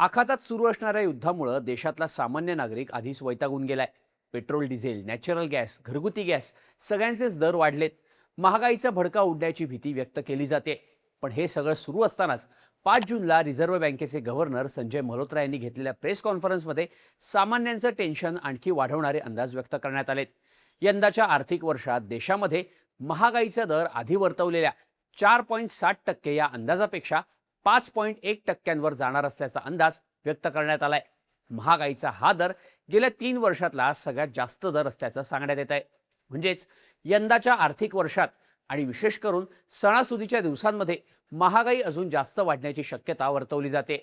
आखातात सुरू असणाऱ्या युद्धामुळे देशातला सामान्य नागरिक आधीच वैतागून गेलाय. पेट्रोल, डिझेल, नॅचरल गॅस, घरगुती गॅस सगळ्यांचेच दर वाढलेत. महागाईचा भडका उडण्याची भीती व्यक्त केली जाते. पण हे सगळं सुरू असतानाच 5 जूनला रिझर्व्ह बँकेचे गव्हर्नर संजय मल्होत्रा यांनी घेतलेल्या प्रेस कॉन्फरन्समध्ये सामान्यांचं टेन्शन आणखी वाढवणारे अंदाज व्यक्त करण्यात आलेत. यंदाच्या आर्थिक वर्षात देशामध्ये महागाईचा दर आधी वर्तवलेल्या 4.7% या अंदाजापेक्षा 5.1%वर जाणार असल्याचा अंदाज व्यक्त करण्यात आलाय. महागाईचा हा दर गेल्या 3 वर्षातला सगळ्यात जास्त दर असल्याचं सांगण्यात येत आहे. म्हणजेच यंदाच्या आर्थिक वर्षात आणि विशेष करून सणासुदीच्या दिवसांमध्ये महागाई अजून जास्त वाढण्याची शक्यता वर्तवली जाते.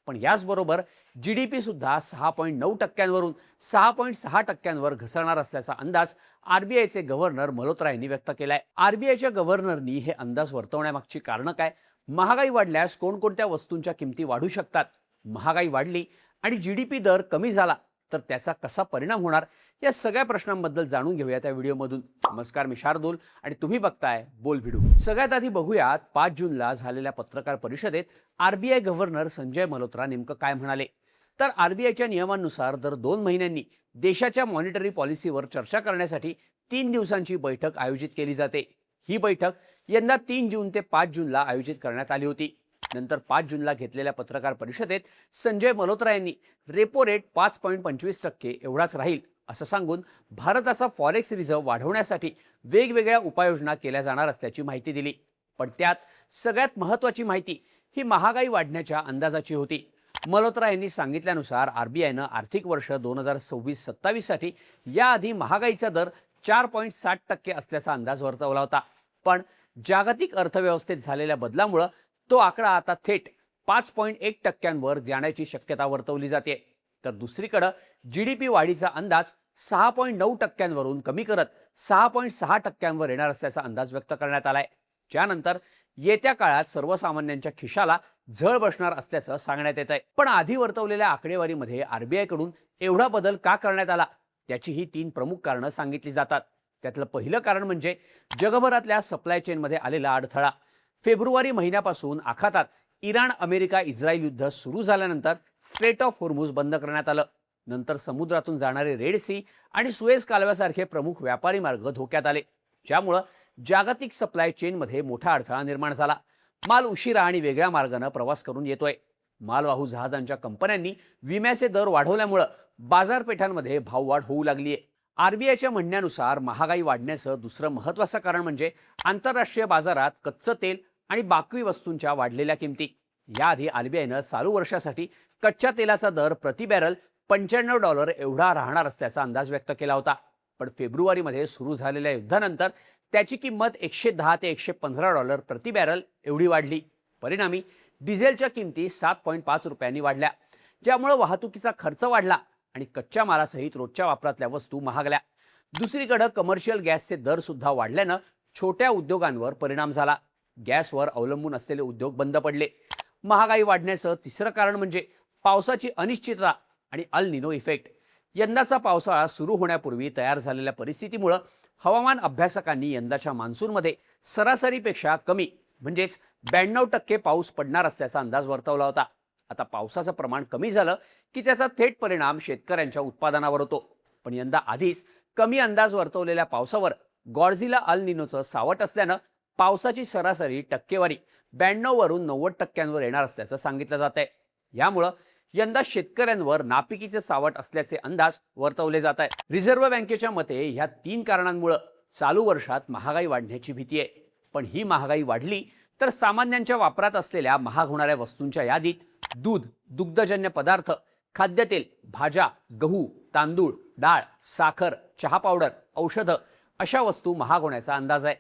पण याचबरोबर जीडीपी सुद्धा 6.9%वरून 6.6%वर घसरणार असल्याचा अंदाज आरबीआयचे गव्हर्नर मल्होत्रा यांनी व्यक्त केलाय. आरबीआयच्या गव्हर्नरनी हे अंदाज वर्तवण्यामागची कारणं काय? महागाई वाढल्यास कोणकोणत्या वस्तूंच्या किमती वाढू शकतात? महागाई वाढली आणि जीडीपी दर कमी झाला तर त्याचा कसा परिणाम होणार? या सगळ्या प्रश्नांबद्दल जाणून घेऊया त्या व्हिडिओमधून. नमस्कार, मी शार्दूल आणि तुम्ही बघताय बोल व्हिडिओ. सगळ्यात आधी बघूयात 5 जूनला झालेल्या पत्रकार परिषदेत आरबीआय गव्हर्नर संजय मल्होत्रा नेमकं काय म्हणाले. तर आरबीआयच्या नियमानुसार दर 2 महिन्यांनी देशाच्या मॉनिटरी पॉलिसीवर चर्चा करण्यासाठी 3 दिवसांची बैठक आयोजित केली जाते. ही बैठक यंदा 3 जून ते 5 जूनला आयोजित करण्यात आली होती. नंतर 5 जूनला घेतलेल्या पत्रकार परिषदेत संजय मल्होत्रा यांनी रेपो रेट 5.25% एवढाच राहील असं सांगून भारताचा फॉरेक्स रिझर्व्ह वाढवण्यासाठी वेगवेगळ्या उपाययोजना केल्या जाणार असल्याची माहिती दिली. पण त्यात सगळ्यात महत्त्वाची माहिती ही महागाई वाढण्याच्या अंदाजाची होती. मल्होत्रा यांनी सांगितल्यानुसार आरबीआयनं आर्थिक वर्ष 2026-27 साठी याआधी महागाईचा दर 4.7% असल्याचा अंदाज वर्तवला होता. पण जागतिक अर्थव्यवस्थेत झालेल्या बदलामुळे तो आकडा आता थेट 5.1%वर जाण्याची शक्यता वर्तवली जाते. तर दुसरीकडे जीडीपी वाढीचा अंदाज 6.9%वरून कमी करत 6.6%वर येणार असल्याचा अंदाज व्यक्त करण्यात आलाय. ज्यानंतर येत्या काळात सर्वसामान्यांच्या खिशाला झळ बसणार असल्याचं सांगण्यात येत आहे. पण आधी वर्तवलेल्या आकडेवारीमध्ये आरबीआय कडून एवढा बदल का करण्यात आला त्याची ही 3 प्रमुख कारणं सांगितली जातात. त्यातलं पहिलं कारण म्हणजे जगभरातल्या सप्लाय चेनमध्ये आलेला अडथळा. फेब्रुवारी महिन्यापासून आखातात इराण, अमेरिका, इस्रायल युद्ध सुरू झाल्यानंतर स्ट्रेट ऑफ होर्मुझ बंद करण्यात आलं. नंतर समुद्रातून जाणारे रेड सी आणि सुएझ कालव्यासारखे प्रमुख व्यापारी मार्ग धोक्यात आले, ज्यामुळे जागतिक सप्लाय चेनमध्ये मोठा अडथळा निर्माण झाला. माल उशिरा आणि वेगळ्या मार्गाने प्रवास करून येतोय. मालवाहू जहाजांच्या कंपन्यांनी विम्याचे दर वाढवल्यामुळे बाजारपेठांमध्ये भाववाढ होऊ लागलीय. आरबीआयच्या म्हणण्यानुसार महागाई वाढण्याचं दुसरं महत्त्वाचं कारण म्हणजे आंतरराष्ट्रीय बाजारात कच्चं तेल आणि बाकी वस्तूंच्या वाढलेल्या किमती. याआधी आरबीआयनं चालू वर्षासाठी कच्च्या तेलाचा दर प्रति बॅरल $95 एवढा राहणार असल्याचा अंदाज व्यक्त केला होता. पण फेब्रुवारीमध्ये सुरू झालेल्या युद्धानंतर त्याची किंमत $110 ते $115 प्रति बॅरल एवढी वाढली. परिणामी डिझेलच्या किमती 7.5 रुपयांनी वाढल्या, ज्यामुळे वाहतुकीचा खर्च वाढला आणि कच्च्या मालासहित रोजच्या वापरातल्या वस्तू महागल्या. दुसरीकडे कमर्शियल गॅसचे दर सुद्धा वाढल्यानं छोट्या उद्योगांवर परिणाम झाला. गॅसवर अवलंबून असलेले उद्योग बंद पडले. महागाई वाढण्याचं तिसरं कारण म्हणजे पावसाची अनिश्चितता आणि अल निनो इफेक्ट. यंदाचा पावसाळा सुरू होण्यापूर्वी तयार झालेल्या परिस्थितीमुळे हवामान अभ्यासकांनी यंदाच्या मान्सूनमध्ये सरासरीपेक्षा कमी म्हणजेच 92% पाऊस पडणार असल्याचा अंदाज वर्तवला होता. आता पावसाचं प्रमाण कमी झालं की त्याचा थेट परिणाम शेतकऱ्यांच्या उत्पादनावर होतो. पण यंदा आधीच कमी अंदाज वर्तवलेल्या पावसावर गॉडझिला अल निनोचं सावट असल्यानं पावसाची सरासरी टक्केवारी 92 वरून 90%वर येणार असल्याचं सांगितलं जात आहे. यामुळं यंदा शेतकऱ्यांवर नापिकीचे सावट असल्याचे अंदाज वर्तवले जात आहेत. रिझर्व्ह बँकेच्या मते ह्या 3 कारणांमुळे चालू वर्षात महागाई वाढण्याची भीती आहे. पण ही महागाई वाढली तर सामान्यांच्या वापरात असलेल्या महाग होणाऱ्या वस्तूंच्या यादीत दूध, दुग्धजन्य पदार्थ, खाद्यतेल, भाज्या, गहू, तांदूळ, डाळ, साखर, चहा पावडर, औषधं अशा वस्तू महाग होण्याचा अंदाज आहे.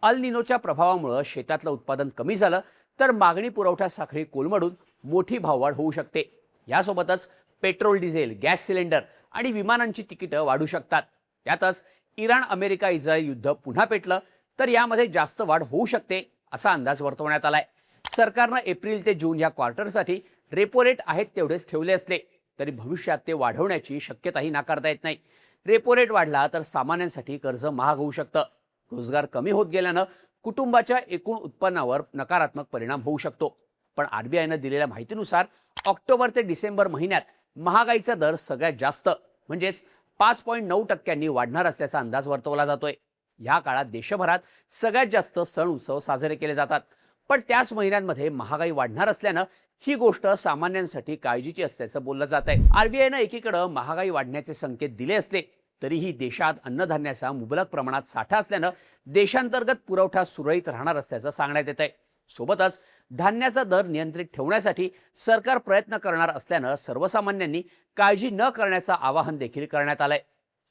अल निनोच्या प्रभावामुळे शेतातलं उत्पादन कमी झालं तर मागणी पुरवठा साखळी कोलमडून मोठी भाववाढ होऊ शकते. यासोबतच पेट्रोल, डिझेल, गॅस सिलेंडर आणि विमानांची तिकीटं वाढू शकतात. त्यातच इराण, अमेरिका, इस्रायल युद्ध पुन्हा पेटलं तर यामध्ये जास्त वाढ होऊ शकते असा अंदाज वर्तवण्यात आलाय. सरकारनं एप्रिल ते जून या क्वार्टरसाठी रेपो रेट आहेत तेवढेच ठेवले असले तरी भविष्यात ते वाढवण्याची शक्यताही नाकारता येत नाही. रेपो रेट वाढला तर सामान्यांसाठी कर्ज महाग होऊ शकतं. रोजगार कमी होत गेल्यानं कुटुंबाच्या एकूण उत्पन्नावर नकारात्मक परिणाम होऊ शकतो. पण आरबीआयनं दिलेल्या माहितीनुसार ऑक्टोबर ते डिसेंबर महिन्यात महागाईचा दर सगळ्यात जास्त म्हणजेच 5.9% वाढणार असल्याचा अंदाज वर्तवला जातोय. या काळात देशभरात सगळ्यात जास्त सण उत्सव साजरे केले जातात. पण त्याच महिन्यांमध्ये महागाई वाढणार असल्यानं ही गोष्ट सामान्यांसाठी काळजीची असल्याचं बोललं जात आहे. आरबीआयनं एकीकडे महागाई वाढण्याचे संकेत दिले असले तरीही देशात अन्नधान्याचा मुबलक प्रमाणात साठा असल्यानं देशांतर्गत पुरवठा सुरळीत राहणार असल्याचं सांगण्यात येत आहे. सोबतच धान्याचा दर नियंत्रित ठेवण्यासाठी सरकार प्रयत्न करणार असल्यानं सर्वसामान्यांनी काळजी न करण्याचं आवाहन देखील करण्यात आलंय.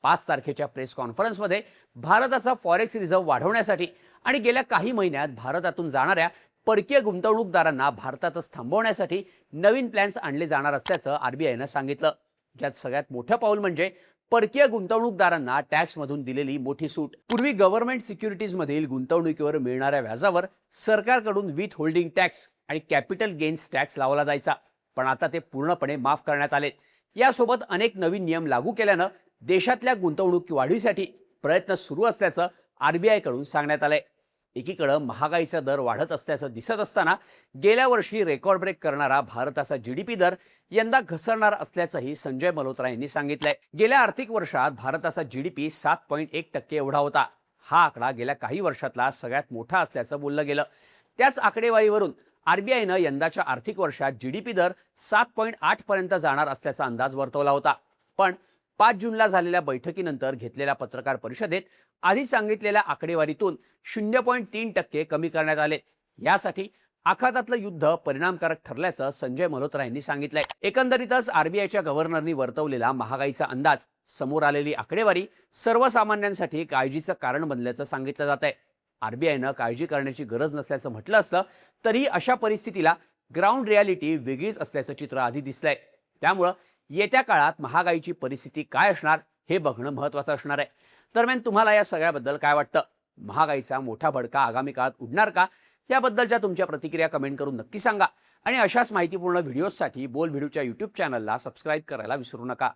5 तारखेच्या प्रेस कॉन्फरन्समध्ये भारताचा फॉरेक्स रिझर्व्ह वाढवण्यासाठी आणि गेल्या काही महिन्यात भारतातून जाणाऱ्या परकीय गुंतवणूकदारांना भारतातच थांबवण्यासाठी नवीन प्लॅन्स आणले जाणार असल्याचं आरबीआयनं सांगितलं. ज्यात सगळ्यात मोठं पाऊल म्हणजे परकीय गुंतवणूकदारांना टॅक्समधून दिलेली मोठी सूट. पूर्वी गव्हर्नमेंट सिक्युरिटीजमधील गुंतवणुकीवर मिळणाऱ्या व्याजावर सरकारकडून विथ होल्डिंग टॅक्स आणि कॅपिटल गेन्स टॅक्स लावला जायचा, पण आता ते पूर्णपणे माफ करण्यात आले. यासोबत अनेक नवीन नियम लागू केल्यानं देशातल्या गुंतवणूक वाढीसाठी प्रयत्न सुरू असल्याचं आरबीआयकडून सांगण्यात आलंय. एकीकडे महागाईचा दर वाढत असल्याचं दिसत असताना गेल्या वर्षी रेकॉर्ड ब्रेक करणारा भारताचा जीडीपी दर यंदा घसरणार असल्याचंही संजय मल्होत्रा यांनी सांगितलंय. गेल्या आर्थिक वर्षात भारताचा जीडीपी 7.1% एवढा होता. हा आकडा गेल्या काही वर्षातला सगळ्यात मोठा असल्याचं बोललं गेलं. त्याच आकडेवारीवरून आरबीआयनं यंदाच्या आर्थिक वर्षात जीडीपी दर 7.8 पर्यंत जाणार असल्याचा अंदाज वर्तवला होता. पण 5 जूनला झालेल्या बैठकीनंतर घेतलेल्या पत्रकार परिषदेत आधी सांगितलेल्या आकडेवारीतून 0.3% कमी करण्यात आले. यासाठी आखातातलं युद्ध परिणामकारक ठरल्याचं संजय मल्होत्रा यांनी सांगितलंय. एकंदरीतच आरबीआयच्या गव्हर्नरनी वर्तवलेला महागाईचा अंदाज, समोर आलेली आकडेवारी सर्वसामान्यांसाठी काळजीचं कारण बनल्याचं सांगितलं जात आहे. आरबीआयनं काळजी करण्याची गरज नसल्याचं म्हटलं असलं तरी अशा परिस्थितीला ग्राउंड रियालिटी वेगळीच असल्याचं चित्र आधी दिसलंय. त्यामुळं येत्या काळात महागाईची परिस्थिती काय असणार हे बघणं महत्त्वाचं असणार आहे. दरम्यान तुम्हाला या सगळ्याबद्दल काय वाटतं? महागाईचा मोठा भडका आगामी काळात उडणार का? याबद्दलच्या तुमच्या प्रतिक्रिया कमेंट करून नक्की सांगा आणि अशाच माहितीपूर्ण व्हिडिओजसाठी बोल व्हिडिओच्या YouTube चॅनलला सबस्क्राईब करायला विसरू नका.